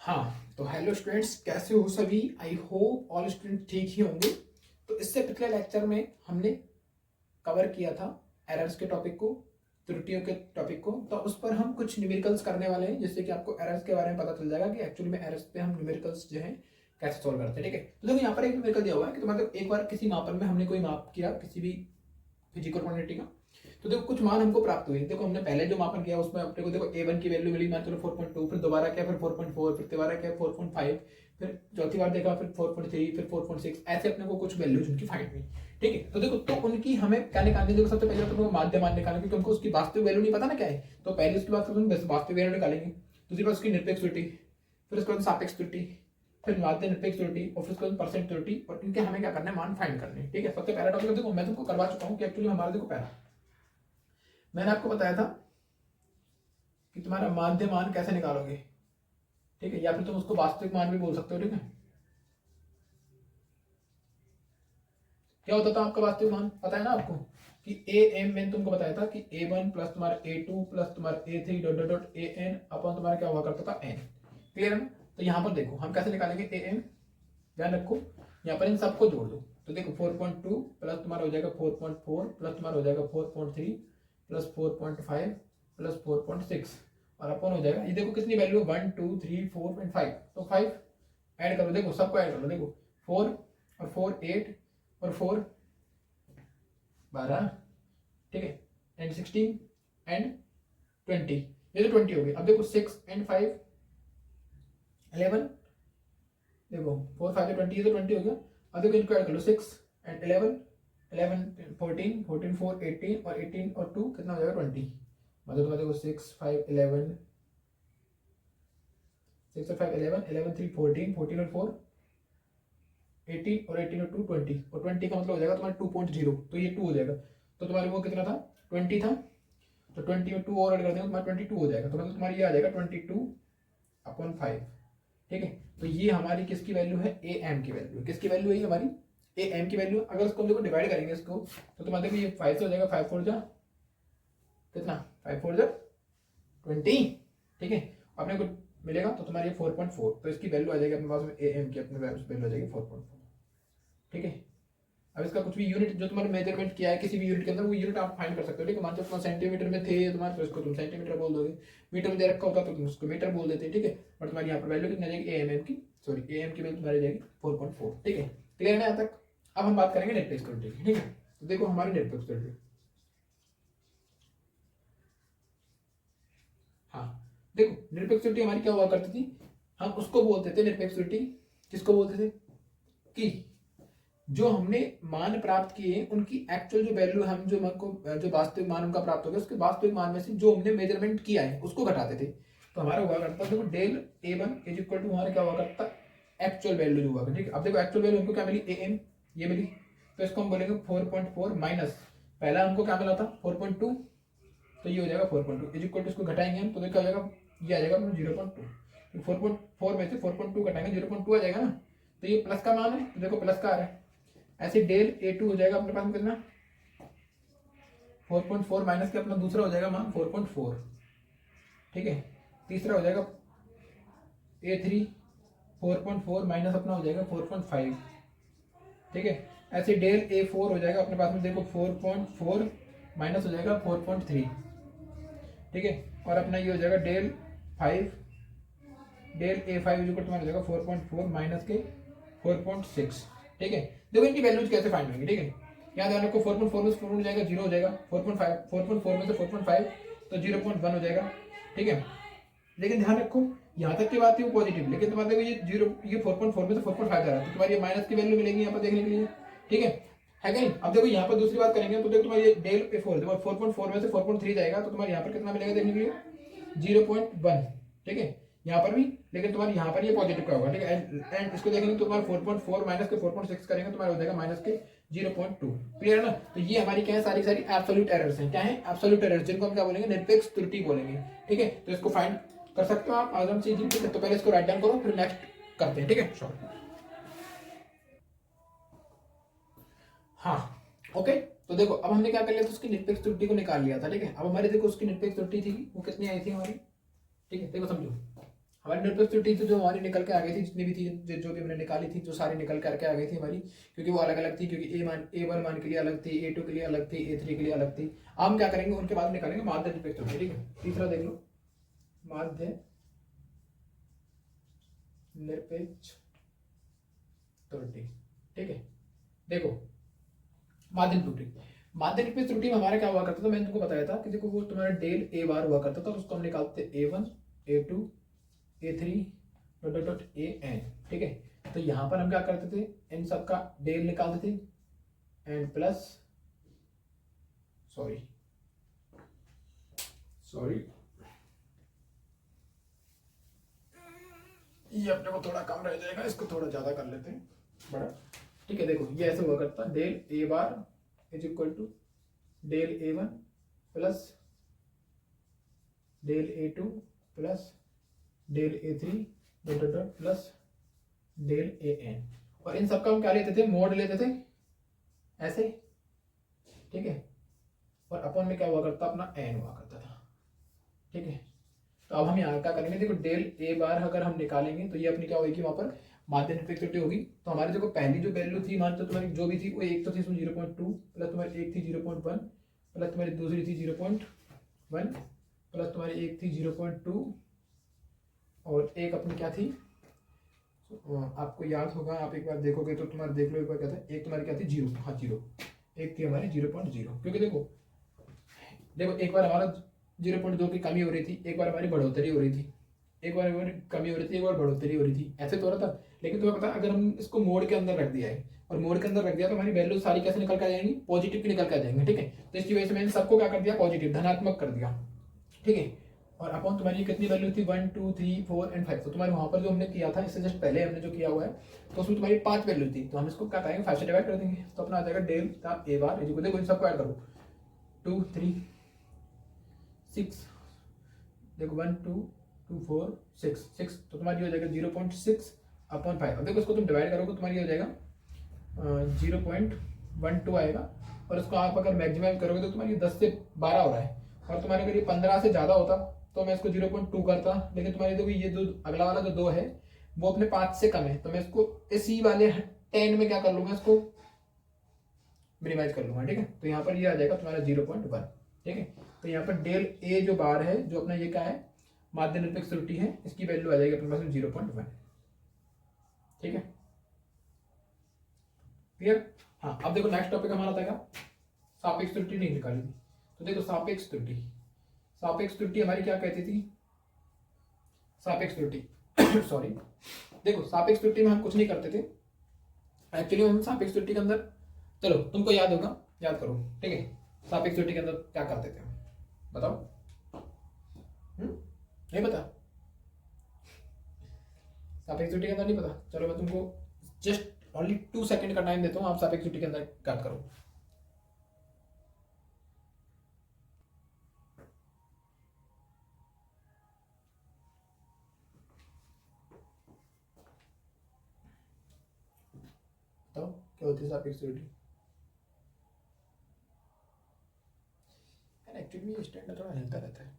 हाँ तो hello students, कैसे हो सभी। आई होप ऑल स्टूडेंट ठीक ही होंगे। तो इससे पिछले लेक्चर में हमने कवर किया था एरर्स के टॉपिक को, त्रुटियों के टॉपिक को। तो उस पर हम कुछ न्यूमेरिकल्स करने वाले हैं, जिससे कि आपको एरर्स के बारे में पता चल जाएगा कि एक्चुअली में एरर्स पे हम न्यूमेरिकल्स जो है कैसे सोल्व करते हैं। ठीक है, तो देखो यहाँ पर एक न्यूमेरिकल दिया हुआ है कि तुम्हारे एक बार किसी मापन में हमने कोई माप किया किसी भी फिजिकल क्वांटिटी का, तो देखो कुछ मान हमको प्राप्त हुए। देखो हमने पहले जो मापन किया उसमें अपने को देखो a1 की वैल्यू मिली, मान चलो 4.2, फिर दोबारा किया फिर 4.4, फिर दोबारा किया 4.5, फिर चौथी बार देखा फिर 4.3, फिर 4.6, ऐसे अपने को कुछ वैल्यूज उनकी फाइंड हुई। ठीक है, तो देखो तो उनकी हमें क्या निकालनी है। देखो सबसे पहले तो माध्य मान निकालना, क्योंकि हमको उसकी वास्तविक वैल्यू नहीं पता ना क्या है। तो पहले उसकी बात वास्तविक वैल्यू निकालेंगे, दूसरी बात उसकी निरपेक्ष त्रुटि, फिर उसके बाद सापेक्ष त्रुटि, फिर माध्य निरपेक्ष त्रुटि, और फिर उसके बाद परसेंट त्रुटि, और इनके हमें क्या करना है, मान फाइंड करने हैं। ठीक है, सबसे पहला टॉपिक देखो मैं तुमको करवा चुका हूँ कि एक्चुअली हमारा देखो पहला मैंने आपको बताया था कि तुम्हारा माध्य मान कैसे निकालोगे। ठीक है, या फिर तुम उसको वास्तविक मान भी बोल सकते हो। ठीक है, क्या होता था आपका वास्तविक मान पता है ना आपको कि ए एम, मैंने तुमको बताया था कि a1 प्लस तुम्हारा a2 प्लस तुम्हारा a3 dot dot dot a n अपन तुम्हारा क्या हुआ करता था n। क्लियर है ना। तो यहाँ पर देखो हम कैसे निकालेंगे ए एम, ध्यान रखो यहाँ पर इन सबको जोड़ दो। तो देखो 4.2 प्लस तुम्हारा हो जाएगा 4.4 प्लस तुम्हारा हो जाएगा 4.3 प्लस 4.5 प्लस 4.6, और अपन हो जाएगा ये देखो कितनी वैल्यू 1 2 3 4.5, तो 5 ऐड करो। देखो सबको ऐड करो, देखो 4 और 4 8 और 4 12, ठीक है, एंड 16 एंड 20, ये तो 20 हो गई। अब देखो 6 एंड 5 11, देखो 4 5 20, ये तो 20 हो गया। अब देखो इनको ऐड कर लो 6 एंड 11 11 14 14 4 18, और 18 और 2 कितना हो जाएगा 20। मतलब तुम्हारे देखो 6 5 11 6 और 5 11 11 3 14 14 और 4 18, और 18 और 2 20, और 20 का मतलब हो जाएगा तुम्हारा 2.0, तो ये 2 हो जाएगा। तो तुम्हारे वो कितना था 20 था, तो 20 में 2 और ऐड कर देंगे तुम्हारा 22 हो जाएगा। तो मतलब तुम्हारी ये आ जाएगा 22/5। ठीक है, तो ये हमारी किसकी वैल्यू है, ए एम की वैल्यू। किसकी वैल्यू है ये हमारी, ए एम की वैल्यू। अगर उसको हम देखो डिवाइड करेंगे इसको, तो तुम्हारे देखो ये 5 से हो जाएगा 5 4 जा कितना 5 4 जा 20। ठीक है, अपने को मिलेगा तो तुम्हारी 4.4, तो इसकी वैल्यू आ जाएगी अपने पास में ए एम की, अपने वैल्यू आ जाएगी 4.4। ठीक है, अब इसका कुछ भी यूनिट जो तुम्हारे मेजरमेंट किया है किसी भी यूनिट के अंदर, वो यूनिट आप फाइंड कर सकते हो। ठीक है, मान लो तुम्हारे सेंटीमीटर में थे तुम्हारे, तो इसको तुम सेंटीमीटर बोल दोगे। मीटर में दे रखा होता तो तुम उसको मीटर बोल देते। ठीक है, और तुम्हारी यहाँ पर वैल्यू कितनी आ जाएगी ए एम की, सॉरी ए एम की वैल्यू तुम्हारी जाएगी 4.4। ठीक है, क्लियर है ना यहाँ तक। अब हम बात करेंगे निरपेक्ष त्रुटि की। ठीक है, तो देखो हमारी निरपेक्ष त्रुटि, हाँ देखो निरपेक्ष त्रुटि हमारी क्या हुआ करती थी, हम उसको बोलते थे निरपेक्ष त्रुटि। किसको बोलते थे कि जो हमने मान प्राप्त किए उनकी एक्चुअल जो वैल्यू हम जो जो वास्तविक मान उनका प्राप्त हो गया, उसके वास्तविक मान में से जो हमने मेजरमेंट किया है उसको घटाते थे। तो हमारा हुआ करता देखो del a1 is equal to हमारा क्या हुआ करता एक्चुअल वैल्यू जो हुआ करता। ठीक है, अब देखो एक्चुअल वैल्यू हमको क्या मिली ए एम, ये मिली, तो इसको हम बोलेंगे 4.4 माइनस पहला हमको क्या मिला था 4.2, तो ये हो जाएगा 4.2 इज इक्वल टू, इसको घटाएंगे हम तो देखो क्या हो जाएगा, ये आ जाएगा 0.2। तो 4.4 में से 4.2 घटाएंगे 0.2 आ जाएगा ना, तो ये प्लस का मान है, तो देखो प्लस का आ रहा है। ऐसे डेल a2 हो जाएगा अपने पास में कितना 4.4 माइनस के अपना दूसरा हो जाएगा मान 4.4। ठीक है, तीसरा हो जाएगा a3 4.4 माइनस अपना हो जाएगा 4.5। ठीक है, ऐसे डेल a4 हो जाएगा अपने पास में देखो 4.4 माइनस हो जाएगा 4.3। ठीक है, और अपना ये हो जाएगा डेल a5 तुम्हारा हो जाएगा 4.4 माइनस के 4.6। ठीक है, देखो इनकी वैल्यूज कैसे फाइंड होंगी। ठीक है, यहाँ ध्यान रखो 4.4 में से 4 हो जाएगा 0 हो जाएगा, 4.4 में से 4.5 तो 0.1 हो जाएगा। ठीक है, लेकिन ध्यान रखो यहाँ तक की बात थी वो पॉजिटिव, लेकिन तुम्हारे देखो ये 4.4 में से 4.5 जा रहा है, तो तुम्हारी ये माइनस की वैल्यू मिलेगी यहाँ पर देखने के लिए। ठीक है कि नहीं। अब देखो यहाँ पर दूसरी बात करेंगे तो देखो तुम्हारी डेल a4 देखो 4.4 में से 4.3 जाएगा, तो तुम्हारे यहाँ पर कितना मिलेगा देखने के लिए 0.1। ठीक है, यहाँ पर भी, लेकिन तुम्हारे यहाँ पर ये पॉजिटिव का होगा। ठीक है, एंड इसको देखेंगे तो तुम्हारा 4.4 माइनस के 4.6 करेंगे तुम्हारा हो जाएगा माइनस के 0.2। क्लियर है ना। तो ये हमारी क्या है, सारी सारी एब्सोल्यूट एरर्स हैं। क्या है, एब्सोल्यूट एरर्स, जिनको हम क्या बोलेंगे, निरपेक्ष त्रुटि बोलेंगे। ठीक है, तो इसको फाइंड कर सकते हो आप आराम से। ठीक है, तो पहले इसको राइट डाउन करो फिर नेक्स्ट करते हैं। ठीक है, श्योर। हाँ ओके, तो देखो अब हमने क्या कर लिया था, उसकी निरपेक्ष त्रुटि को निकाल लिया था। ठीक है, अब हमारे देखो उसकी निरपेक्ष त्रुटि थी वो कितनी आई थी हमारी। ठीक है, देखो समझो हमारी निरपेक्ष त्रुटि तो जो हमारी निकल के आ गई थी, जितनी भी थी, जो भी हमने निकाली थी, जो सारी निकल करके आ गई थी हमारी, क्योंकि वो अलग अलग थी, क्योंकि A1 मान के लिए अलग थी, A2 के लिए अलग थी, A3 के लिए अलग थी। हम क्या करेंगे, उनके बाद निकालेंगे माध्य निरपेक्ष त्रुटि। ठीक है, तीसरा देख लो, माध्य निरपेक्ष त्रुटि। ठीक है, देखो माध्य त्रुटि, माध्य निरपेक्ष त्रुटि में हमारा क्या हुआ करता था, मैंने तुमको बताया था कि देखो वो तुम्हारा डेल ए बार हुआ करता था, उसको हम निकालते A1 A2 A3 dot dot dot AN। ठीक है, तो यहाँ पर हम क्या करते थे, इन सब का डेल निकालते थे, एन प्लस सॉरी ये अपने को थोड़ा कम रह जाएगा, इसको थोड़ा ज्यादा कर लेते हैं बड़ा। ठीक है, देखो ये ऐसे हुआ करता, del A bar is equal to del A1 plus del A2 plus del A3 dot dot dot plus del AN। और इन सबका हम क्या लेते थे, मोड लेते थे ऐसे। ठीक है, और अपन में क्या हुआ करता, अपना n हुआ करता था। ठीक है, तो अब हम यहाँ क्या करेंगे, देखो डेल ए बार अगर हम निकालेंगे तो ये अपनी क्या होगी, वहां पर माध्य निरपेक्ष त्रुटि होगी। तो हमारे देखो पहली जो वैल्यू थी, मान तो तुम्हारी जो भी थी, वो एक तो थी 0.2 प्लस तुम्हारी एक थी 0.1 प्लस तुम्हारी दूसरी थी 0.1 प्लस तुम्हारी एक थी 0.2 और एक अपनी क्या थी, आपको याद होगा, आप एक बार देखोगे तो तुम्हारे देख लो एक बार क्या था, एक तुम्हारी क्या थी 0, हाँ 0, एक थी हमारी 0.0। क्योंकि देखो एक बार हमारा 0.2 की कमी हो रही थी, एक बार हमारी बढ़ोतरी हो रही थी, एक बार हमारी कमी हो रही थी, एक बार बढ़ोतरी हो रही थी, ऐसे तो हो रहा था। लेकिन तुम्हें पता, अगर हम इसको मोड के अंदर रख दिया है और मोड के अंदर रख दिया तो हमारी वैल्यू सारी कैसे निकल कर आ जाएंगी, पॉजिटिव की निकल कर आ जाएंगे। ठीक है, तो इसकी वजह से मैंने सबको क्या कर दिया, पॉजिटिव धनात्मक कर दिया। ठीक है, और अपॉन तुम्हारी कितनी वैल्यू थी, 1 2 3 4 एंड 5। तो तुम्हारे वहां पर जो हमने किया था, इससे जस्ट पहले हमने जो किया हुआ है, तो उसमें तुम्हारी 5 वैल्यू थी, तो हम इसको क्या करेंगे, 5 से डिवाइड कर देंगे। तो अपना आ जाएगा डेल का ए बार, देखो इन सबको ऐड करो, 2 3 6, देखो 1 2 2 4 6 6, तो तुम्हारी हो जाएगा 0.6 अपॉन 5। अब देखो इसको तुम डिवाइड करोगे, तुम्हारी हो जाएगा 0.12 आएगा। और इसको आप अगर मैक्सिमम करोगे तो तुम्हारी 10 से 12 हो रहा है, और तुम्हारे अगर ये 15 से ज़्यादा होता तो मैं इसको 0.2 करता। लेकिन तुम्हारी देखो ये जो अगला वाला जो 2 है वो अपने 5 से कम है, तो मैं इसको इसी वाले 10 में क्या कर लूँगा, इसको मिनिमाइज कर लूँगा। ठीक है, तो यहाँ पर ये आ जाएगा तुम्हारा 0.1। ठीक है, तो यहाँ पर डेल ए जो बार है, जो अपना ये क्या है, माध्य निरपेक्ष त्रुटि है, इसकी वैल्यू आ जाएगी अपने पास 0.1। ठीक है, क्लियर। हाँ, अब देखो नेक्स्ट टॉपिक हमारा था क्या, सापेक्ष त्रुटि नहीं निकाली थी। तो देखो सापेक्ष त्रुटि, सापेक्ष त्रुटि हमारी क्या कहती थी, सापेक्ष त्रुटि सॉरी, देखो सापेक्ष त्रुटि में हम कुछ नहीं करते थे एक्चुअली। हम सापेक्ष त्रुटि के अंदर, चलो तुमको याद होगा, याद करो। ठीक है, सापेक्ष त्रुटि के अंदर क्या करते थे हम, बताओ। नहीं पता, सापेक्ष त्रुटि के अंदर नहीं पता, चलो मैं तुमको जस्ट ओनली 2 सेकंड का टाइम देता हूँ, आप सापेक्ष त्रुटि के अंदर क्या करो। बताओ क्या होती है सापेक्ष त्रुटि। एक्चुअली ये स्टैंड थोड़ा हिलता रहता है।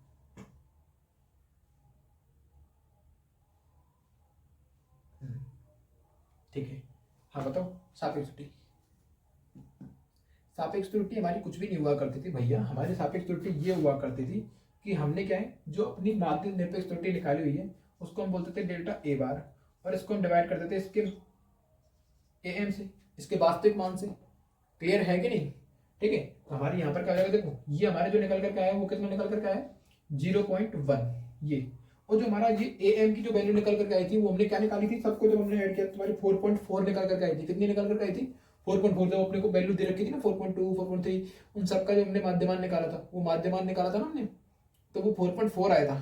ठीक है, हाँ बताओ सापेक्ष त्रुटि। सापेक्ष त्रुटि हमारी कुछ भी नहीं हुआ करती थी भैया, हमारी सापेक्ष त्रुटि ये हुआ करती थी कि हमने क्या है, जो अपनी माध्य निरपेक्ष त्रुटि निकाली हुई है उसको हम बोलते थे डेल्टा ए बार, और इसको हम डिवाइड करते थे इसके एम से, इसके वास्तविक मान से। क्लियर है कि नहीं। ठीक है, तो हमारे यहाँ पर क्या आएगा, देखो ये हमारे जो निकल करके आया वो कितना निकल करके आया, 0.1 ये। और जो हमारा ये ए एम की जो वैल्यू निकल करके आई थी, वो हमने क्या निकाली थी, सबको जब हमने ऐड किया तुम्हारी 4.4 निकल करके आई थी। कितनी निकल करके आई थी, 4.4। जब अपने को वैल्यू दे रखी थी ना 4.2 4.3, उन सबका जो हमने माध्यमान निकाला था, वो माध्यमान निकाला था ना हमने, तो वो 4.4 आया था।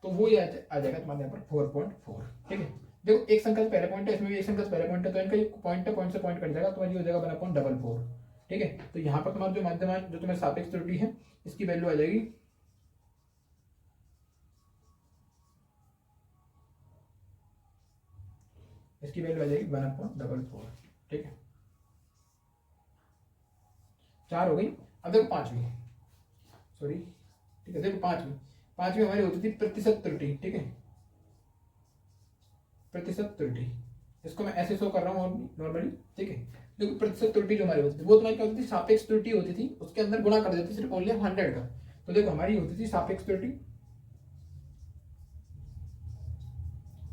तो वो ये आ जाएगा तुम्हारे यहाँ पर 4.4। ठीक है, देखो एक संख्या से पहले पॉइंट है, इसमें भी एक संख्या से पहले पॉइंट है, तो इनका ये पॉइंट है, पॉइंट से पॉइंट कट जाएगा, तुम्हारी हो जाएगा 1/4। ठीक है, तो यहाँ पर तुम्हारा जो माध्यमान, जो तुम्हारी सापेक्ष त्रुटि है, इसकी वैल्यू आ जाएगी इसकी वैल्यू आ जाएगी 1/4। ठीक है, 4 हो गई। अब देखो पांचवी, सॉरी, ठीक है, देखो पांचवी हमारी होती थी प्रतिशत त्रुटि। ठीक है, प्रतिशत त्रुटि, इसको मैं ऐसे शो कर रहा हूँ नॉर्मली, ठीक है। देखो प्रतिशत त्रुटि जो हमारी होती थी वो तुम्हारी क्या होती थी, सापेक्ष त्रुटि होती थी, उसके अंदर गुणा कर देते सिर्फ ओनली 100 का। तो देखो हमारी होती थी सापेक्ष त्रुटि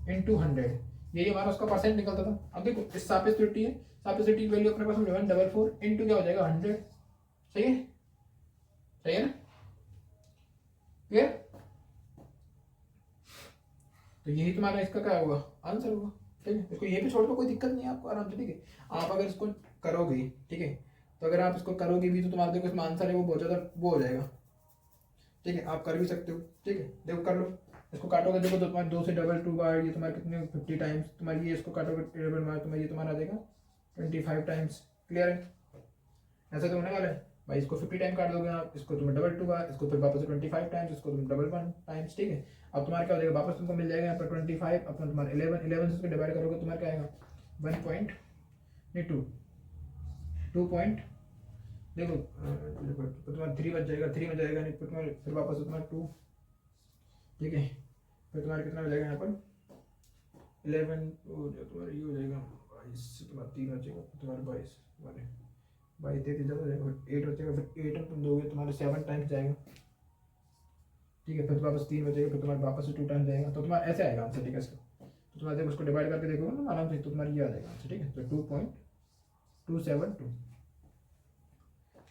इंटू 100, यही हमारा उसका परसेंट निकलता था। अब देखो इस सापेक्ष त्रुटि है, सापेक्ष त्रुटि की वैल्यू अपने पास 144 इंटू क्या हो जाएगा 100, सही है, सही है ना, क्लियर। तो यही तुम्हारा इसका क्या होगा, आंसर होगा, ठीक है। इसको ये भी छोड़ दो, कोई दिक्कत नहीं है आपको, आराम से, ठीक है। आप अगर इसको करोगे, ठीक है, तो अगर आप इसको करोगे भी तो तुम्हारा देखो इसमें आंसर है वो बहुत ज़्यादा वो हो जाएगा, ठीक है। आप कर भी सकते हो, ठीक है, देखो कर लो, इसको काटोगे देखो तो तुम्हारे 2 से डबल 2 बार ये तुम्हारे कितने 50 टाइम्स तुम्हारी, ये इसको काटोगे डबल बार तुम्हारी, ये तुम्हारा आ जाएगा 25 टाइम्स, क्लियर है। ऐसा तो होने वाला है भाई, इसको 50 टाइम काट दोगे आप, इसको तुम्हें डबल 2 बार, इसको फिर वापस 25 टाइम्स, इसको तुम डबल 1 टाइम्स, ठीक है। अब तुम्हारा क्या हो जाएगा, वापस तुमको मिल जाएगा यहाँ पर 25 अपना तुम्हारा 11 से इसको डिवाइड करोगे तुम्हारा क्या आएगा 1 पॉइंट नहीं 2 पॉइंट, देखो तो तुम्हारा 3 बच जाएगा, 3 में जाएगा नहीं, फिर वापस तुम्हारा 2, ठीक है, फिर तुम्हारा कितना हो जाएगा यहाँ पर 11, तुम्हारा ये हो जाएगा 22, तुम्हारा 3 बचेगा, तुम्हारा 22 तुम्हारे 22 ज़्यादा हो जाएगा, 8 बचेगा, फिर 8 तुम दोगे तुम्हारे 7 टाइम्स जाएगा, ठीक है, फिर वापस 3 बचेगा, फिर तुम्हारे वापस से 2 टाइम्स जाएगा, तो तुम्हारा ऐसे आएगा आंसर, ठीक है। इसका तो तुम्हारा जब उसको डिवाइड करके देखोगे ना आराम से, तो तुम्हारा ये आ जाएगा आंसर, ठीक है। तो 2.272,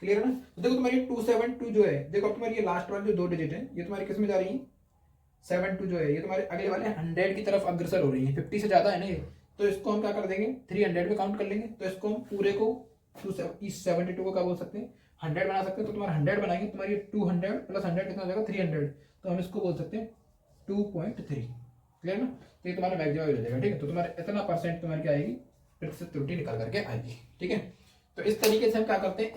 क्लियर है ना। तो देखो तुम्हारी 272 जो है, देखो अब तुम्हारी ये लास्ट वाली जो 2 डिजिट है ये तुम्हारी किस में जा रही है, 72 जो है ये तुम्हारे अगले वाले 100 की तरफ अग्रसर हो रही है, 50 से ज्यादा है ना ये, तो इसको हम क्या कर देंगे 300 पे काउंट कर लेंगे, तो इसको हम पूरे को 272 को क्या बोल सकते हैं 100 बना सकते हैं, तो तुम्हारा 100 बनाएंगे, तुम्हारी 200 प्लस 100 कितना हो जाएगा 300, तो हम इसको बोल सकते हैं 2.3, क्लियर ना। तो ये तुम्हारा मैक्सिमम हो जाएगा, ठीक है। तो तुम्हारा इतना परसेंट तुम्हारी क्या आएगी, प्रतिशत त्रुटि निकल करके आएगी, ठीक है। तो इस तरीके से हम क्या करते हैं,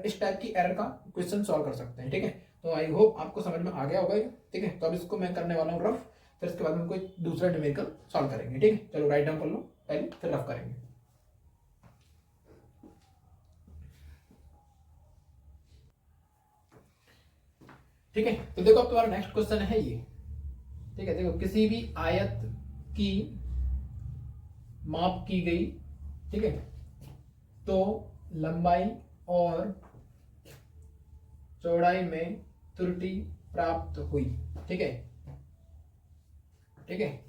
इस टाइप की एरर का क्वेश्चन सॉल्व कर सकते हैं, ठीक है। तो आई होप आपको समझ में आ गया होगा, ठीक है। तो अब इसको मैं करने वाला हूँ रफ, फिर इसके बाद हम कोई दूसरा न्यूमेरिकल सॉल्व करेंगे, ठीक है। चलो राइट डाउन कर लो पहले, फिर रफ करेंगे, ठीक है। तो देखो अब तुम्हारा नेक्स्ट क्वेश्चन है ये, ठीक है। देखो किसी भी आयत की माप की गई, ठीक है, तो लंबाई और चौड़ाई में त्रुटि प्राप्त हुई, ठीक है, ठीक है।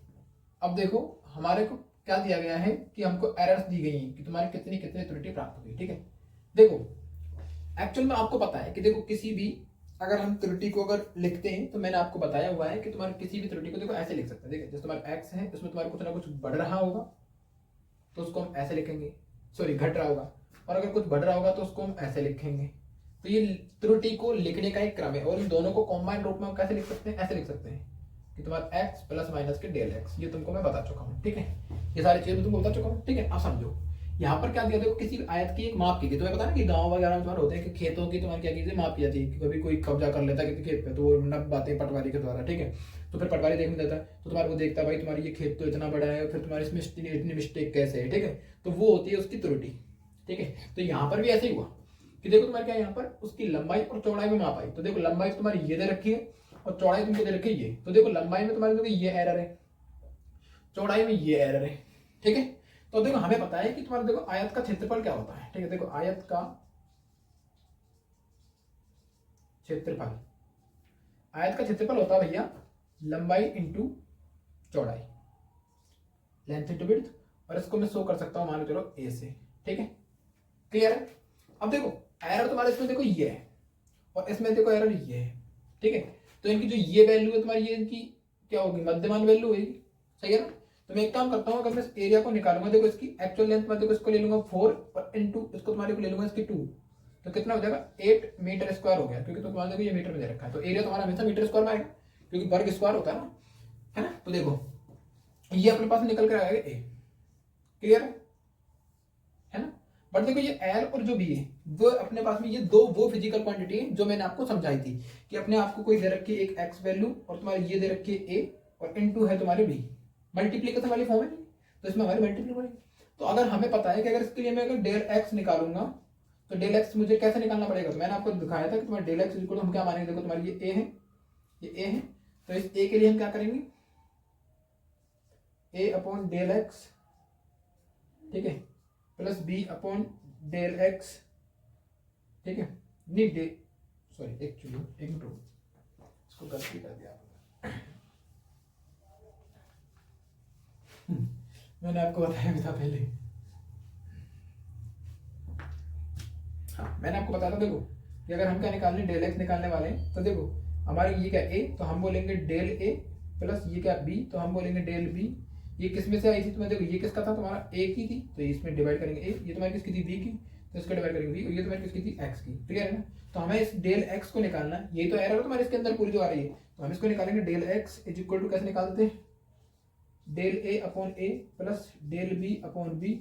अब देखो हमारे को क्या दिया गया है कि हमको एरर्स दी गई हैं कि तुम्हारी कितनी कितनी त्रुटि प्राप्त हुई, ठीक है। देखो एक्चुअल में आपको पता है कि देखो किसी भी अगर हम त्रुटि को अगर लिखते हैं तो मैंने आपको बताया हुआ है कि तुम्हारे किसी भी त्रुटि को देखो ऐसे लिख सकते हैं, देखो जैसे तुम्हारा एक्स है उसमें तुम्हारा कुछ ना कुछ बढ़ रहा होगा तो उसको हम ऐसे लिखेंगे, सॉरी घट रहा होगा, और अगर कुछ बढ़ रहा होगा तो उसको हम ऐसे लिखेंगे। तो ये त्रुटि को लिखने का एक क्रम है, और इन दोनों को कॉम्बाइंड रूप में हम कैसे लिख सकते हैं, ऐसे लिख सकते हैं कि तुम्हारा एक्स प्लस माइनस के डेल एक्स, ये तुमको मैं बता चुका हूँ, ठीक है। ये सारी चीजें तुमको बता चुका हूँ, ठीक है। आप समझो यहाँ पर क्या दिया, देखो किसी आयत की एक माप की गई, तुम्हें पता है कि गांव वगैरह में तुम्हारे होते हैं कि खेतों की तुम्हारी क्या कीजिए माप की जाती है, कभी कोई कब्जा कर लेता है किसी खेत पे तो वो नब बातें पटवारी के द्वारा, ठीक है। तो फिर पटवारी देखने देता है तो तुम्हारे को देखता है भाई तुम्हारी ये खेत तो इतना बड़ा है, फिर तुम्हारी इसमें इतनी मिस्टेक कैसे है, ठीक है। तो वो होती है उसकी त्रुटि, ठीक है। तो यहाँ पर भी ऐसे ही हुआ कि देखो तुम्हारे क्या यहाँ पर उसकी लंबाई और चौड़ाई में माप आई, तो देखो लंबाई तुम्हारी ये दे रखी है और चौड़ाई तुमको दे रखी है ये, तो देखो लंबाई में तुम्हारे देखो ये एरर है, चौड़ाई में ये एरर है, ठीक है। तो देखो हमें पता है कि तुम्हारा देखो आयत का क्षेत्रफल क्या होता है, ठीक है। देखो आयत का क्षेत्रफल, आयत का क्षेत्रफल होता है भैया लंबाई इंटू चौड़ाई, लेंथ इंटू विड्थ, और इसको मैं शो कर सकता हूं मान लो चलो ए से, ठीक है, क्लियर है। अब देखो एरर तुम्हारे इसमें देखो ये है और इसमें देखो एरर ये है, ठीक है। तो इनकी जो ये वैल्यू है तुम्हारी, ये इनकी क्या होगी, मध्यमान वैल्यू होगी, सही है ना। तो मैं एक काम करता हूँ, अगर मैं इस एरिया को निकालूंगा, देखो इसकी एक्चुअल लेंथ में देखो इसको ले लूंगा 4 और इनटू इसको तुम्हारे को ले लूंगा इसकी 2, तो कितना हो जाएगा 8 मीटर स्क्वायर हो गया, क्योंकि तो तुम्हारे देखो ये मीटर में दे रखा है, तो एरिया तुम्हारा हमेशा मीटर स्क्वायर में आएगा क्योंकि वर्ग स्क्वायर होता है ना। तो देखो ये अपने पास निकल कर आएगा ए, क्लियर है ना। बट देखो ये एल और जो बी है वो अपने पास में ये दो वो फिजिकल क्वांटिटी है जो मैंने आपको समझाई थी कि अपने आपको कोई दे रखी है एक एक्स वैल्यू और तुम्हारे ये दे रखी है ए और इनटू है तुम्हारे बी, मल्टीप्लीकेशन वाली फॉर्म है, तो इसमें हमारी मल्टीप्ली बनेगी। तो अगर हमें पता है कि अगर इसके लिए मैं अगर डेल एक्स निकालूंगा तो डेल एक्स मुझे कैसे निकालना पड़ेगा, तो मैंने आपको दिखाया था कि तुम्हारा डेल एक्स इक्वल हम क्या मानेंगे, देखो तुम्हारी ये ए है, ये ए है, तो इस ए के लिए हम क्या करेंगे ए अपॉन डेल एक्स, ठीक है, plus B upon del X, ठीक है, नहीं डे सॉरी एक्चुअली एक मिनट इसको गलती कर दिया मैंने आपको बताया भी था पहले। हाँ मैंने आपको बताया था, देखो कि अगर हम क्या निकालने डेल एक्स निकालने वाले हैं तो देखो हमारे ये क्या ए, तो हम बोलेंगे डेल ए, प्लस ये क्या बी, तो हम बोलेंगे डेल बी। ये किस में से आई थी तुम्हें, देखो ये किसका था तुम्हारा ए की थी, तो इसमें डिवाइड करेंगे ए, ये तुम्हारी किसकी थी बी की, तो इसको डिवाइड करेंगे बी, ये तुम्हारी किसकी थी एक्स की, क्लियर है ना। तो हमें इस डेल एक्स को निकालना है, यही तो एरर है तुम्हारे इसके अंदर पूरी जो आ रही है, तो हम इसको निकालेंगे del x is equal to कैसे निकालते हैं, del A upon a plus del b upon b,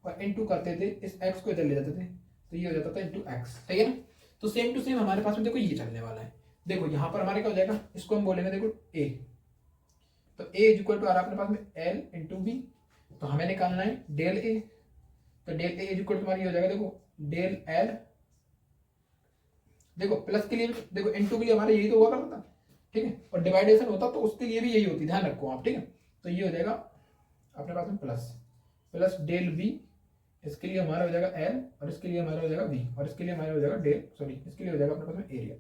और इनटू करते थे इस एक्स को इधर ले जाते थे, तो ये हो जाता था इनटू एक्स, सही है ना। तो सेम टू सेम हमारे पास में देखो ये चलने वाला है, देखो यहाँ पर हमारे क्या हो जाएगा, इसको हम बोलेंगे देखो ए, तो ए इज इक्वल टू आ रहा है अपने पास में एल इंटू बी, तो हमें निकालना है डेल ए, तो del A is equal to तुम्हारी हो जाएगा देखो डेल एल, देखो प्लस के लिए देखो इंटू के लिए हमारे यही तो हुआ करता था, ठीक है, और डिवाइडेशन होता तो उसके लिए भी यही होती, ध्यान रखो आप, ठीक है। तो ये हो जाएगा अपने पास में प्लस प्लस डेल बी, इसके लिए हमारा हो जाएगा एल, और इसके लिए हमारा हो जाएगा बी, और इसके लिए हमारा हो जाएगा डेल सॉरी इसके लिए हो जाएगा अपने पास में एरिया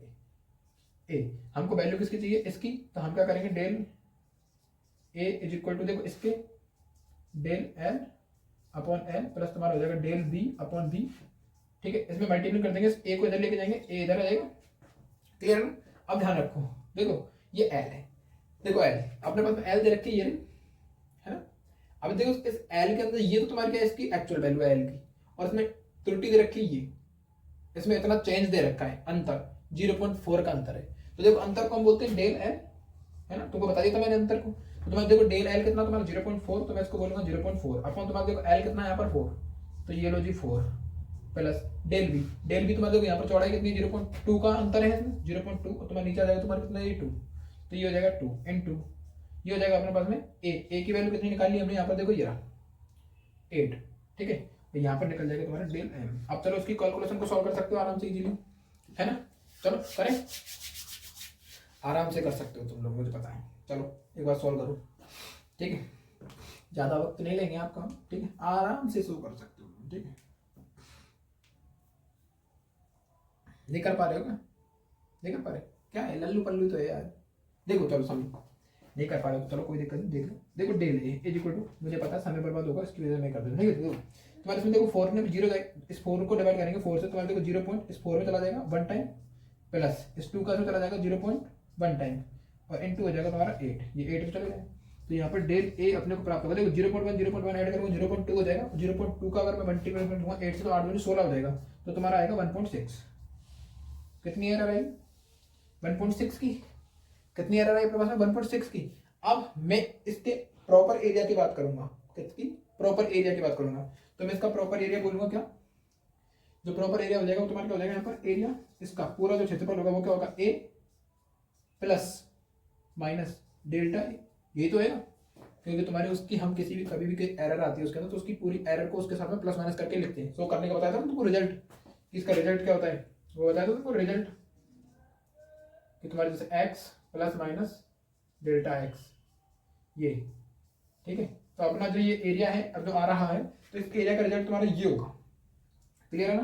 ए। हमको वैल्यू किसकी चाहिए इसकी, तो हम क्या करेंगे del A is equal to देखो इसके del L upon L plus तुम्हारा हो जाएगा डेल बी अपॉन बी, ठीक है, इसमें मल्टीप्लाई कर देंगे, ए को इधर लेके जाएंगे, ए इधर आ जाएगा, क्लियर ना। अब ध्यान रखो देखो ये एल है, देखो एल अपने पास में एल दे रखी है ये है ना। अब देखो इस एल के अंदर ये तो तुम्हारी क्या है इसकी एक्चुअल वैल्यू है एल की, और इसमें त्रुटि दे रखी है ये, इसमें इतना चेंज दे रखा है अंतर 0.4 का अंतर है, तो देखो अंतर को हम बोलते हैं डेल एल, है ना, तुमको बता दिया था मैंने अंतर को। तो तुम्हारा देखो डेल एल कितना तुम्हारा 0.4, तो मैं इसको बोलूंगा 0.4 अपन तुम्हारा देखो एल कितना है यहाँ पर 4, तो ये लो जी 4 प्लस डेल बी तुम्हारा देखो यहाँ पर चौड़ाई कितनी 0.2 का अंतर है इसमें 0.2, और तुम्हारा नीचे आ जाएगा तुम्हारा कितना ये 2, तो ये हो जाएगा 2 इन 2, ये हो जाएगा अपने पास में ए की वैल्यू कितनी निकाली हमने यहाँ पर देखो ये रहा 8, ठीक है, तो यहाँ पर निकल जाएगा तुम्हारा डेल एम। अब चलो उसकी कैलकुलेशन को सॉल्व कर सकते हो आराम से इजीली, है ना, चलो करें, आराम से कर सकते हो तुम लोग, मुझे पता है, चलो एक बार सॉल्व करो, ठीक है, ज्यादा वक्त नहीं लेंगे आपका हम, ठीक है, आराम से सॉल्व कर सकते हो, ठीक है। नहीं कर पा रहे हो क्या, नहीं कर पा रहे क्या है, लल्लू पल्लू तो है यार, देखो चलो समझो नहीं कर पा रहे हो, चलो कोई दिक्कत नहीं, देख लो, देखो del A is equal to, मुझे पता है समय बर्बाद होगा इसकी वजह से मैं कर दूँ, ठीक है, देखो तुम्हारे इसमें देखो 4 में 0 इस 4 को डिवाइड करेंगे 4 से, तुम्हारे देखो 0 पॉइंट इस 4 में चला जाएगा 1 टाइम, प्लस इस 2 का चला जाएगा 0.1 टाइम, और इनटू हो जाएगा तुम्हारा 8, ये 8 में चले जाए, तो यहाँ पर डेल ए अपने को प्राप्त होगा, देखो 0.1 ऐड करूँगा 0.2 हो जाएगा, 0.2 का अगर मैं मल्टीप्लाई करूँगा 8 से तो 8 में 16 हो जाएगा, तो तुम्हारा आएगा 1.6, कितनी एरर आई 1.6 की, कितनी एरर आई अपने पास में 1.6 की। अब मैं इसके प्रॉपर एरिया की बात करूंगा, किसकी प्रॉपर एरिया की बात करूंगा, तो मैं इसका प्रॉपर एरिया बोलूंगा क्या, जो प्रॉपर एरिया हो जाएगा वो तुम्हारा क्या हो जाएगा यहाँ पर एरिया, इसका पूरा जो क्षेत्रफल होगा वो क्या होगा ए प्लस माइनस डेल्टा ए, यही तो है ना, क्योंकि तुम्हारी उसकी हम किसी भी कभी भी कोई एरर आती है उसके अंदर तो उसकी पूरी एरर को उसके साथ में प्लस माइनस करके लिखते हैं, सो करने का बताया था तुमको रिजल्ट, इसका रिजल्ट क्या होता है वो बताया था तुमको रिजल्ट, कि तुम्हारे जैसे x plus minus delta x ये, ठीक है। तो अपना जो ये एरिया है अब जो आ रहा है, तो इसके एरिया का रिजल्ट तुम्हारा ये होगा, क्लियर है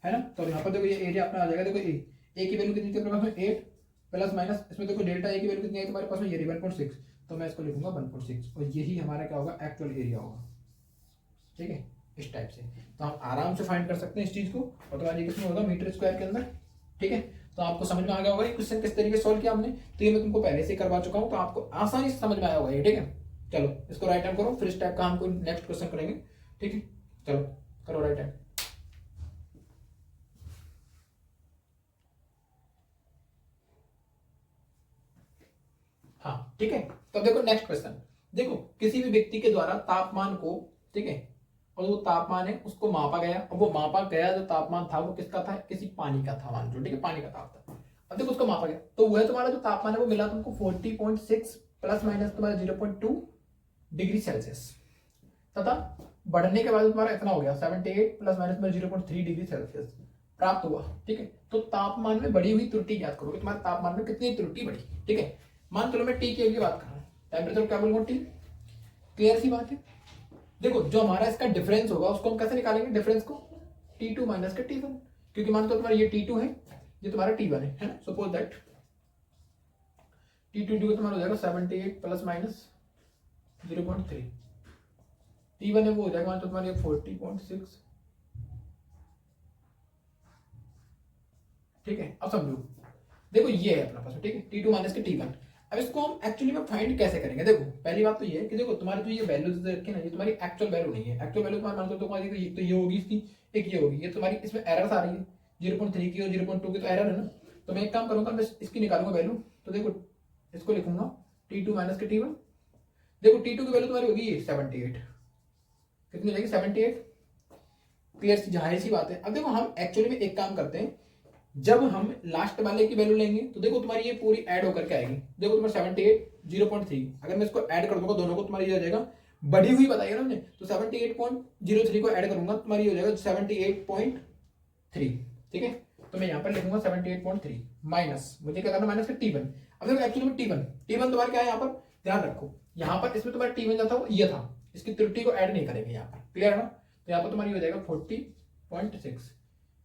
ना। तो यहाँ पर देखो ये एरिया अपना आ जाएगा, देखो ए की वैल्यू कितनी थी अपने पास में 8 प्लस माइनस इसमें देखो डेल्टा ए की वैल्यू कितनी है तुम्हारे पास में ये 1.6, तो मैं इसको लिखूंगा 1.6, और यही हमारा क्या होगा एक्चुअल एरिया होगा, ठीक है, इस टाइप से। तो हम आराम से फाइंड कर सकते हैं इस चीज को, और तुम्हारा ये किसमें होगा मीटर स्क्वायर के अंदर, ठीक है। तो आपको समझ में आ गया होगा ये क्वेश्चन किस तरीके से सॉल्व किया हमने, तो ये मैं तुमको पहले से करवा चुका हूं, तो आपको आसानी से समझ में आया होगा ये, ठीक है। चलो इसको राइट हैंड करो, फिर इस टाइप का हमको नेक्स्ट क्वेश्चन करेंगे, ठीक है, चलो करो राइट हैंड। हाँ ठीक है, तो देखो नेक्स्ट क्वेश्चन, देखो किसी भी व्यक्ति के द्वारा तापमान को, ठीक है, और वो तापमान है उसको मापा गया, और वो मापा गया जो तापमान था वो किसका था, किसी पानी का था मान लो, ठीक है, पानी का ताप था। अब देखो उसको मापा गया, तो वह तुम्हारा जो तापमान है वो मिला तुमको 40.6 प्लस माइनस तुम्हारा 0.2 डिग्री सेल्सियस, तथा बढ़ने के बाद तुम्हारा इतना हो गया 78 प्लस माइनस में 0.3 डिग्री सेल्सियस प्राप्त हुआ, ठीक है। तो तापमान में बढ़ी हुई त्रुटि ज्ञात करोगे, तुम्हारे तापमान में कितनी त्रुटि बढ़ी, ठीक है। मान चलो मैं टी की बात कर रहा हूँ, टेम्परेचर क्या बोलूंगा टी, क्लियर सी बात है। देखो जो हमारा इसका डिफरेंस होगा उसको हम कैसे निकालेंगे, डिफरेंस को T2 माइनस के T1, क्योंकि मान लो तुम्हारा ये T2 है, ये तुम्हारा T1 है ना। सपोज दैट T2 तुम्हारा हो जाएगा 78 प्लस माइनस 0.3, T1 है वो हो जाएगा मान तो तुम्हारा 40.6। ठीक है, अब समझो, देखो ये है अपना पास, ठीक है, T2 माइनस के T1। अब इसको हम एक्चुअली में फाइंड कैसे करेंगे, देखो पहली बात तो ये है कि देखो तुम्हारी जो ये वैल्यूज रखी ना, ये तुम्हारी एक्चुअल वैल्यू नहीं है। एक्चुअल वैल्यू तुम्हारी मान लो तुम्हारी तो ये होगी इसकी, एक ये होगी, ये तुम्हारी इसमें एरर्स आ रही है 0.3 की और 0.2 की, तो एरर है ना। तो मैं एक काम करूंगा, मैं इसकी निकालूंगा वैल्यू। तो देखो इसको लिखूंगा T2 माइनस के T1। देखो T2 की वैल्यू तुम्हारी होगी 78, कितनी रहेगी 78। क्लियर सी जाहिर सी बात है। अब देखो हम एक्चुअली में एक काम करते हैं, जब हम लास्ट वाले की वैल्यू लेंगे तो देखो तुम्हारी ये पूरी ऐड होकर के आएगी। देखो तुम्हारा 78 0.3, अगर मैं इसको ऐड कर दूंगा दोनों को, तुम्हारी हो जाएगा बढ़ी हुई बताइए ना हमने, तो 78.03 को ऐड करूंगा तुम्हारी हो जाएगा 78.3। ठीक है, तो मैं यहाँ पर लिखूंगा 78.3 माइनस, मुझे क्या करना, माइनस T1। अब देखो एक्चुअली में T1 तुम्हारा क्या है, यहाँ पर ध्यान रखो, यहाँ पर इसमें तुम्हारा T1 जो था वो ये था, इसकी त्रुटि को ऐड नहीं करेंगे यहाँ पर, क्लियर है ना। तो यहाँ पर तुम्हारी हो जाएगा 40.6।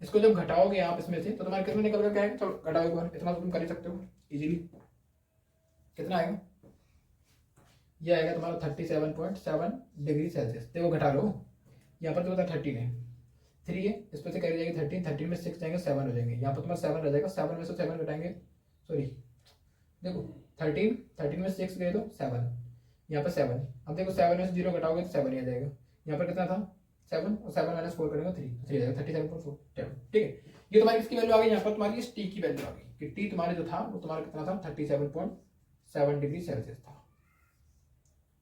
इसको जब घटाओगे आप इसमें से तो तुम्हारे कितना निकल कर क्या है, चलो घटाओ एक बार, इतना तो तुम कर ही सकते हो इजीली। कितना आएगा, ये आएगा तुम्हारा 37.7 डिग्री सेल्सियस। देखो घटा लो, यहाँ पर तो बता 13 है, 3 है, इस पर से करी जाएगी 13, 13 में 6 जाएंगे 7 हो जाएंगे, यहाँ पर तुम्हारा 7 रह जाएगा, 7 में से 7 घटाएंगे, सॉरी देखो 13 में 6 गए तो 7, यहाँ पर 7। अब देखो 7 में से 0 घटाओगे तो 7 ही आ जाएगा। यहाँ पर कितना था 7, और 7 माइनस 4 करेंगे 3 आ जाएगा 37.4। ठीक है, ये तुम्हारी इसकी वैल्यू आ गई। यहाँ पर तुम्हारी इस टी की वैल्यू आ गई कि टी तुम्हारे जो था वो तुम्हारा कितना था 37.7 डिग्री सेल्सियस था।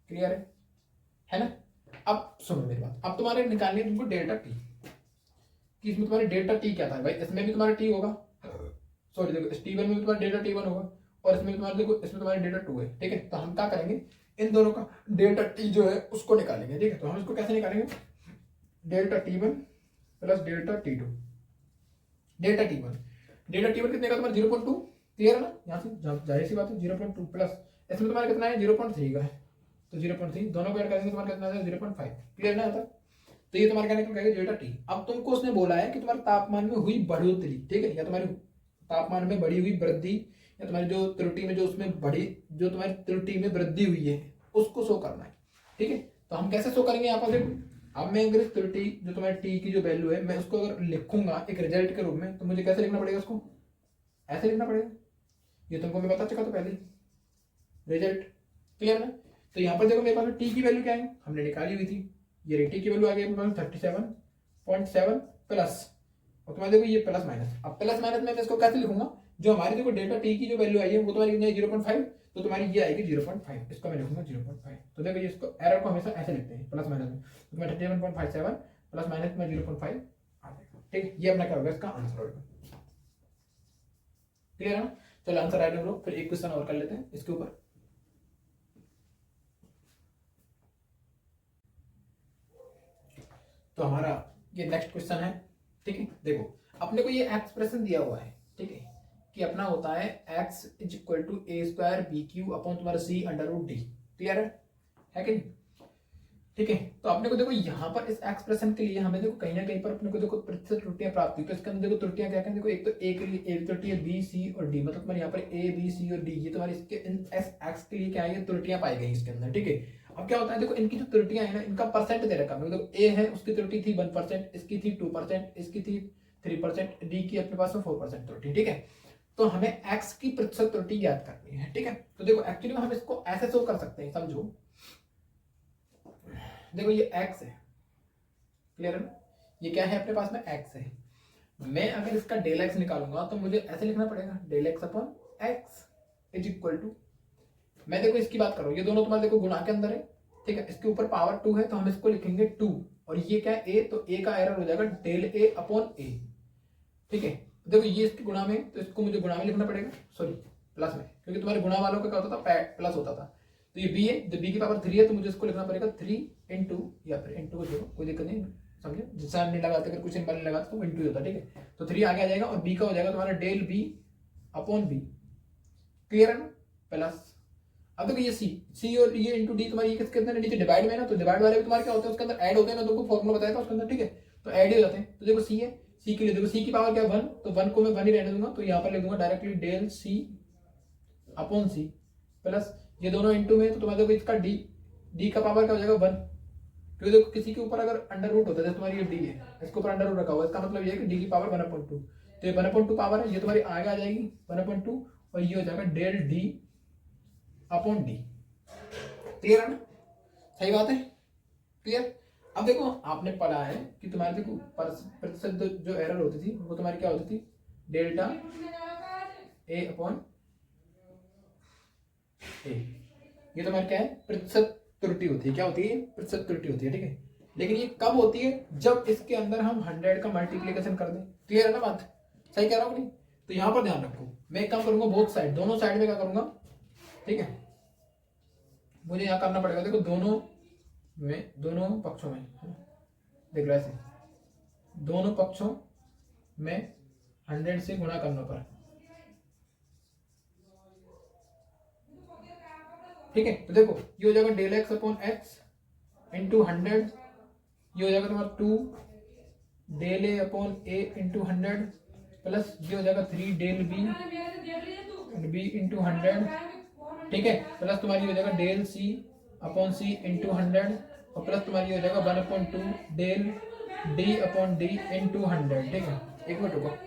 क्लियर है ना। अब सुनो मेरी बात, अब तुम्हारे निकालनी है तुमको डेल्टा टी, कि इसमें तुम्हारे डेल्टा टी क्या था भाई, इसमें भी तुम्हारा टी होगा, सॉरी देखो इस T1 में भी तुम्हारा डेल्टा T1 होगा, और इसमें तुम्हारा देखो इसमें तुम्हारा डेल्टा 2 है। ठीक है, तो हम क्या करेंगे, इन दोनों का डेल्टा टी जो है उसको निकालेंगे। ठीक है, तो हम इसको कैसे निकालेंगे, delta T1 plus delta T2। Delta T1 कितने का तुम्हारा 0.2, क्लियर है ना। यहाँ से जाहिर सी बात है 0.2 प्लस इसमें तुम्हारा कितना है 0.3 का है, तो 0.3 दोनों को ऐड करेंगे तुम्हारा कितना है 0.5। क्लियर ना आता, तो ये तुम्हारा क्या निकल गया डेल्टा टी। अब तुमको उसने बोला है कि तुम्हारे तापमान में हुई बढ़ोतरी, ठीक है, या तुम्हारी तापमान में बढ़ी हुई वृद्धि, या तुम्हारी जो त्रुटि में जो उसमें बढ़ी, जो तुम्हारी त्रुटि में वृद्धि हुई है उसको शो करना है। ठीक है, तो हम कैसे शो करेंगे, यहाँ पर देखो अब मैं अगर त्रुटि जो तुम्हारी टी की जो वैल्यू है मैं उसको अगर लिखूंगा एक रिजल्ट के रूप में, तो मुझे कैसे लिखना पड़ेगा, उसको ऐसे लिखना पड़ेगा। ये तुमको मैं बता चुका तो पहले, रिजल्ट। क्लियर ना। तो यहाँ पर देखो मेरे पास टी की वैल्यू क्या है, हमने निकाली हुई थी, ये टी की वैल्यू आ गई 37.7 प्लस, और तुम्हारे देखो ये प्लस माइनस। अब प्लस माइनस में इसको कैसे लिखूंगा, जो हमारी देखो डेल्टा टी की जो वैल्यू आई है वो तुम्हारी 0.5, तो तुम्हारी ये आएगी 0.5, इसको मैं लिखूंगा 0.5। तो देखो इसको एरर को हमेशा ऐसे लिखते हैं प्लस माइनस में, तो तुम्हारा 37.57 प्लस माइनस में 0.5 आ जाएगा। ठीक है, ये अपना क्या होगा, इसका आंसर होगा। क्लियर है ना। चलो आंसर राइट लो, फिर एक क्वेश्चन और कर लेते हैं इसके ऊपर। तो हमारा ये नेक्स्ट क्वेश्चन है। ठीक है, देखो अपने को ये एक्सप्रेशन दिया हुआ है, ठीक है, कि अपना होता है x is equal to A square B Q upon तुम्हारा C under root D. Clear है कि नहीं। ठीक है, तो अपने को देखो यहाँ पर इस एक्सप्रेशन के लिए हमें देखो कहीं ना कहीं पर अपने को देखो प्रतिशत त्रुटियां प्राप्त हुई। तो इसके अंदर देखो त्रुटियां क्या क्या, देखो एक तो ए के लिए एक त्रुटि है, बी सी और डी, मतलब तुम्हारे यहाँ पर ए बी सी और डी, ये तुम्हारे इसके एक्स के लिए क्या है, त्रुटियां पाई गई इसके अंदर। ठीक है, अब क्या होता है देखो इनकी जो त्रुटियां है ना, इनका परसेंट दे रखा है। देखो ए है उसकी त्रुटि थी 1%, इसकी थी 2%, इसकी थी 3%, डी की अपने पास में 4% त्रुटि। ठीक है, तो हमें एक्स की प्रतिशत त्रुटि ज्ञात करनी है। ठीक है, तो देखो एक्चुअली हम इसको ऐसे शो कर सकते हैं, समझो देखो ये x है, क्लियर है ना, ये क्या है अपने पास में x है। मैं अगर इसका डेल x निकालूंगा तो मुझे ऐसे लिखना पड़ेगा del x upon x is equal to, मैं देखो इसकी बात करूँ, ये दोनों तुम्हारे देखो गुणा के अंदर है। ठीक है, इसके ऊपर पावर 2 है तो हम इसको लिखेंगे 2, और ये क्या है a, तो a का एरर हो जाएगा डेल a अपॉन a। ठीक है, देखो ये इसके गुणा में, तो इसको मुझे गुणा में लिखना पड़ेगा, सॉरी प्लस में, क्योंकि तुम्हारे गुणा वालों का क्या होता था प्लस होता था। तो ये b है, तो b की पावर 3 है, तो मुझे इसको लिखना पड़ेगा 3 इंटू, या फिर इंटू को छोड़ो कोई दिक्कत नहीं, समझे, जिससे नहीं लगाते, अगर कुछ सिंबल नहीं लगाते तो इंटू होता। ठीक है, तो 3 आगे आ जाएगा, और b का हो जाएगा तुम्हारा del b upon b। Clear है ना, प्लस। अब देखो ये सी और ये इंटू डी तुम्हारी ये किसके अंदर नीचे डिवाइड में है ना, तो डिवाइड वाले भी तुम्हारे क्या होते हैं उसके अंदर ऐड होते हैं ना, तुमको फॉर्मूला बताया था उसके अंदर, ठीक है, तो ऐड ही हो जाते हैं। तो देखो सी है, सी के लिए देखो सी की पावर क्या है 1, तो 1 को मैं 1 ही रहने दूंगा, तो यहाँ पर लिख दूंगा directly del C upon C plus ये दोनों इंटू में, तो तुम्हारे देखो इसका डी का पावर क्या हो जाएगा 1, क्योंकि देखो किसी के ऊपर अगर अंडर रूट होता है, जैसे तुम्हारी ये डी है, इसके ऊपर अंडर रूट रखा हुआ है, इसका मतलब ये है कि डी की पावर 1/2, तो ये 1/2 पावर है, ये तुम्हारी आगे आ जाएगी 1/2 और ये हो जाएगा del D upon D. Clear है ना, सही बात है, क्लियर। अब देखो आपने पढ़ा है कि तुम्हारे देखो प्रतिशत जो एरर होती थी वो तुम्हारी क्या होती थी, डेल्टा ए अपॉन ए, ये तुम्हारी क्या है प्रतिशत त्रुटि होती है, क्या होती है प्रतिशत त्रुटि होती है, ठीक है। लेकिन ये कब होती है, जब इसके अंदर हम 100 का मल्टीप्लीकेशन कर दें। क्लियर है ना बात, सही कह रहा हूँ नहीं, तो यहां पर ध्यान रखो, मैं एक काम करूंगा बोथ साइड, दोनों साइड में क्या करूंगा, ठीक है, मुझे यहाँ करना पड़ेगा, देखो दोनों पक्षों में देख लो ऐसे, दोनों पक्षों में 100 से गुणा करना पड़ा, ठीक है। तो देखो ये हो जाएगा del X upon X into 100, ये हो जाएगा तुम्हारा 2 del A upon A into 100 plus ये हो जाएगा 3 डेल बी इंटू 100, ठीक है, प्लस तुम्हारी हो जाएगा del C upon C into 100 और प्लस तुम्हारी हो जाएगा 1/2 del D upon D into 100, ठीक है। एक मिनट रुको,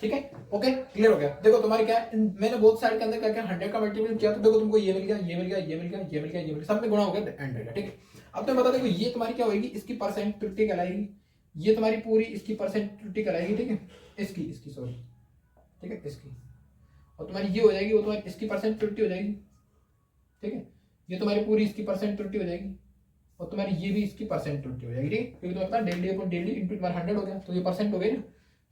ठीक है, ओके, क्लियर हो गया। देखो तुम्हारे क्या है, मैंने बोथ साइड के अंदर क्या क्या 100 का मल्टीप्लाई किया, तो देखो तुमको ये मिल गया, ये मिल गया, ये मिल गया, ये मिल गया, ये मिल गया, सब में गुणा हो गया 100, ठीक है। अब तुम्हें बता, देखो ये तुम्हारी क्या होगी, इसकी परसेंट त्रुटि कहलाएगी, ये तुम्हारी पूरी इसकी परसेंट त्रुटि कहलाएगी, ठीक है, इसकी सॉरी, ठीक है, इसकी, और तुम्हारी ये हो जाएगी, वो तुम्हारी इसकी परसेंट त्रुटि हो जाएगी, ठीक है, ये तुम्हारी पूरी इसकी परसेंट त्रुटि हो जाएगी और तुम्हारी ये भी इसकी परसेंट त्रुटि हो जाएगी, ठीक है, क्योंकि तुम्हारे पास del D upon del d into 100 हो गया, तो ये परसेंट हो गई ना,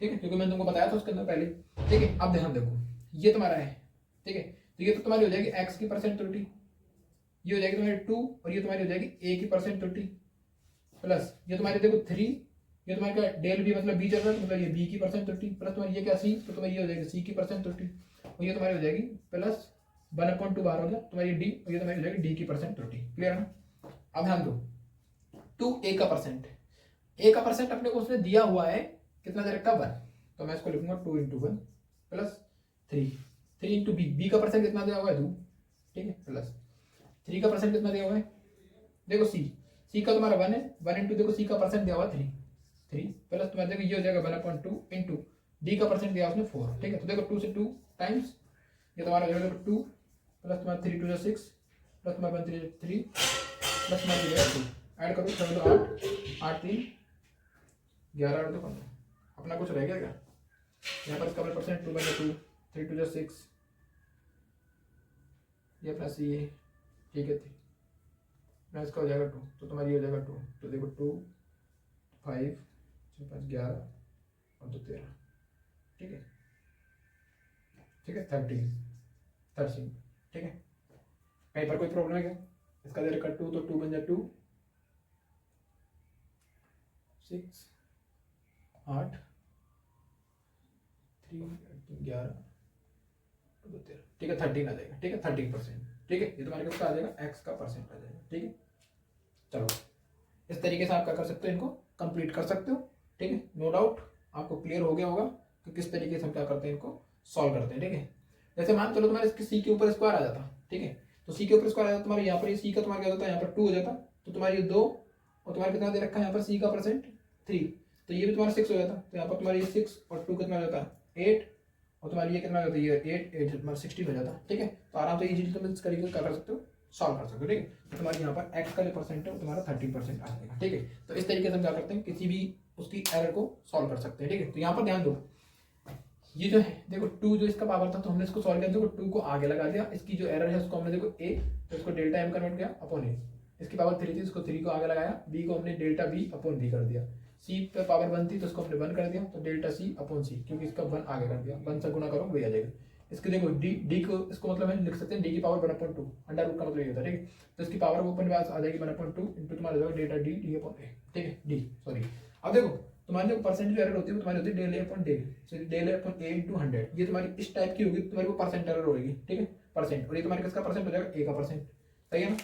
ठीक है, क्योंकि मैंने तुमको बताया था उसके अंदर पहले, ठीक है। अब ध्यान देखो ये तुम्हारा है, ठीक है, तो ये तो तुम्हारी हो जाएगी एक्स की परसेंट त्रुटि, ये हो जाएगी तुम्हारी 2 और ये तुम्हारी हो जाएगी ए की परसेंट त्रुटि प्लस ये तुम्हारी देखो 3, ये तुम्हारे क्या डेल बी मतलब बी चल रहा है, मतलब ये बी की परसेंट त्रुटि प्लस तुम्हारी ये क्या सी, तो तुम्हारी ये हो जाएगी सी की परसेंट त्रुटि और ये तुम्हारी हो जाएगी प्लस 1/2 बाहर हो गया तुम्हारी डी और ये तुम्हारी हो जाएगी डी की परसेंट त्रुटि। क्लियर है ना। अब ध्यान दो 2 ए का परसेंट, ए का परसेंट अपने को उसने दिया हुआ है कितना दे रखा 1, तो मैं इसको लिखूंगा 2 × 1 प्लस 3 × बी का परसेंट कितना दिया हुआ है 2, ठीक है, प्लस 3 का परसेंट कितना दिया हुआ है, देखो सी का तुम्हारा 1 है, 1 इंटू देखो सी का परसेंट दिया हुआ 3 प्लस तुम्हारा देखो ये हो जाएगा 1/2 इंटू डी का परसेंट दिया उसने 4, ठीक है, तो देखो 2 से 2 टाइम्स ये तुम्हारा हो जाएगा 2 प्लस तुम्हारा 3 × 2 = 6 प्लस तुम्हारा 1 3 3 प्लस तुम्हारा हो जाएगा 2, ऐड करो 7 8 8 3 11 8 2 15, अपना कुछ रह गया क्या यहाँ पर, इसका परसेंट 2/2 3 × 2 = 6, ये अपना सी है, ठीक है, ना इसका हो जाएगा 2, तो तुम्हारी हो जाएगा 2, तो देखो 2 5 6 5 11 और 2 13, ठीक है, ठीक है, 13, ठीक है। कहीं पर कोई प्रॉब्लम है क्या, इसका दे रखा 2, तो 2 बन जाए 2 6 8 3 11 2 13, ठीक है, 13 आ जाएगा, ठीक है, 13%, ठीक है, ये तुम्हारे पास आ जाएगा एक्स का परसेंट आ जाएगा, ठीक है। चलो इस तरीके से आप क्या कर सकते हो, इनको कंप्लीट कर सकते हो, ठीक है, नो डाउट आपको क्लियर हो गया होगा कि किस तरीके से हम क्या करते हैं, इनको सॉल्व करते हैं, ठीक है। जैसे मान चलो तुम्हारे इसके सी के ऊपर स्क्वायर आ जाता, ठीक है, तो सी के ऊपर स्क्वायर आ जाता तुम्हारे यहाँ पर, सी का तुम्हारा क्या होता है यहाँ पर 2 हो जाता, तो तुम्हारी 2 और तुम्हारा कितना दे रखा है यहाँ पर सी का परसेंट 3, तो ये भी तुम्हारा 6 हो जाता, तो यहाँ पर तुम्हारी 6 और 2 कितना हो जाता 8 और तुम्हारी ये कितना हो जाता है 8 तुम्हारा 16 हो जाता, ठीक है। तो आराम से इजीली तुम इस तरीके से क्या कर सकते हो, सॉल्व कर सकते हो, ठीक है। तो तुम्हारे यहाँ पर एक्स का जो परसेंट है वो तुम्हारा 30% आ जाएगा, ठीक है। तो इस तरीके से हम क्या करते हैं, किसी भी उसकी एरर को सॉल्व कर सकते हैं, ठीक है। तो यहाँ पर ध्यान दो, ये जो है देखो 2 जो इसका पावर था, तो हमने इसको सॉल्व किया, देखो 2 को आगे लगा दिया, इसकी जो एरर है उसको हमने देखो a, तो इसको डेल्टा m कन्वर्ट किया अपॉन a, इसकी पावर 3 थी, इसको 3 को आगे लगाया, b को हमने डेल्टा b अपॉन b कर दिया, c पे पावर 1 थी तो इसको हमने 1 कर दिया, तो डेल्टा c अपॉन c, क्योंकि इसका 1 आगे कर दिया, 1 से गुणा करो वही आ जाएगा। इसके देखो d को, इसको मतलब हम लिख सकते हैं d की पावर 1/2, अंडर रूट का मतलब ये होता है, ठीक है। तो इसकी पावर वो अपने पास आ जाएगी 1/2 इंटू तुम्हारा हो जाएगा डेल्टा d अपॉन a, ठीक है, d सॉरी। अब देखो तुम्हारी जो परसेंटेज एरर होती है वो तुम्हारी होती है del A upon del, del A upon A into 100, ये तुम्हारी इस टाइप की होगी, तुम्हारी वो परसेंट एरर होगी, ठीक है, परसेंट, और ये तुम्हारे किसका परसेंट हो जाएगा, ए का परसेंट, सही है ना,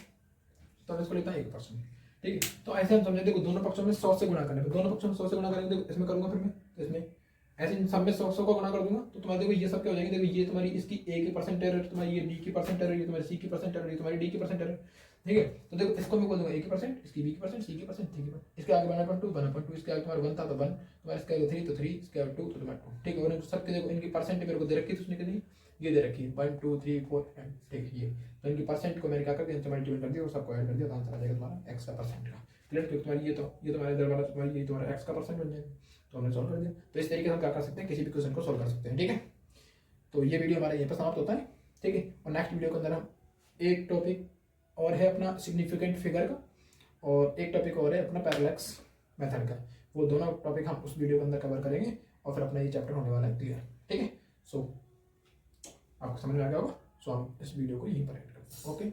तो हम इसको लेते हैं 1%, ठीक है। तो ऐसे हम समझे, देखो दोनों पक्षों में 100 से गुणा करने पे, दोनों पक्षों में 100 से गुणा करेंगे, देखो इसमें करूंगा फिर मैं, तो इसमें ऐसे इन सब में 100 को गुणा कर दूंगा, तो तुम्हारे देखो ये सब क्या हो जाएंगे, देखो ये तुम्हारी इसकी ए की परसेंट एरर, तुम्हारी ये बी की परसेंट एरर, ये तुम्हारी सी की परसेंट एरर, ये तुम्हारी डी की परसेंट एरर, ठीक है। तो देखो इसको मैं बोल दूंगा ए की परसेंट, इसकी बी की परसेंट, सी की परसेंट, डी की परसेंट, इसके आगे 1/2, इसके आगे तुम्हारा 1 था तो 1, तुम्हारे इसके आगे 3 तो 3, इसके आगे 2 तो तुम्हारा 2, ठीक है। और सबके देखो इनकी परसेंट मेरे को दे रखी है, तो उसने कितनी ये दे रखी है 1 2 3 4 एंड, ठीक है, ये तो इनकी परसेंट को मैंने क्या कर दिया, इनसे मल्टीप्लाई कर दिया और सबको ऐड कर दिया, तो आंसर आ जाएगा तुम्हारा एक्स का परसेंट का, क्लियर। क्योंकि तुम्हारी ये तुम्हारे इधर वाला तुम्हारी ये तुम्हारा एक्स का परसेंट बन जाएगा, तो हमने सॉल्व कर दिया। तो इस तरीके से हम क्या कर सकते हैं, किसी भी क्वेश्चन को सॉल्व कर सकते हैं, ठीक है। तो ये वीडियो हमारा यहीं पर समाप्त होता है, ठीक है। और नेक्स्ट वीडियो के अंदर हम एक टॉपिक और है अपना सिग्निफिकेंट फिगर का, और एक टॉपिक और है अपना पैरेलैक्स मेथड का, वो दोनों टॉपिक हम उस वीडियो के अंदर कवर करेंगे, और फिर अपना ये चैप्टर होने वाला है क्लियर, ठीक है। सो आपको समझ में आ गया होगा, सो हम इस वीडियो को यहीं पर एंड करते हैं, ओके।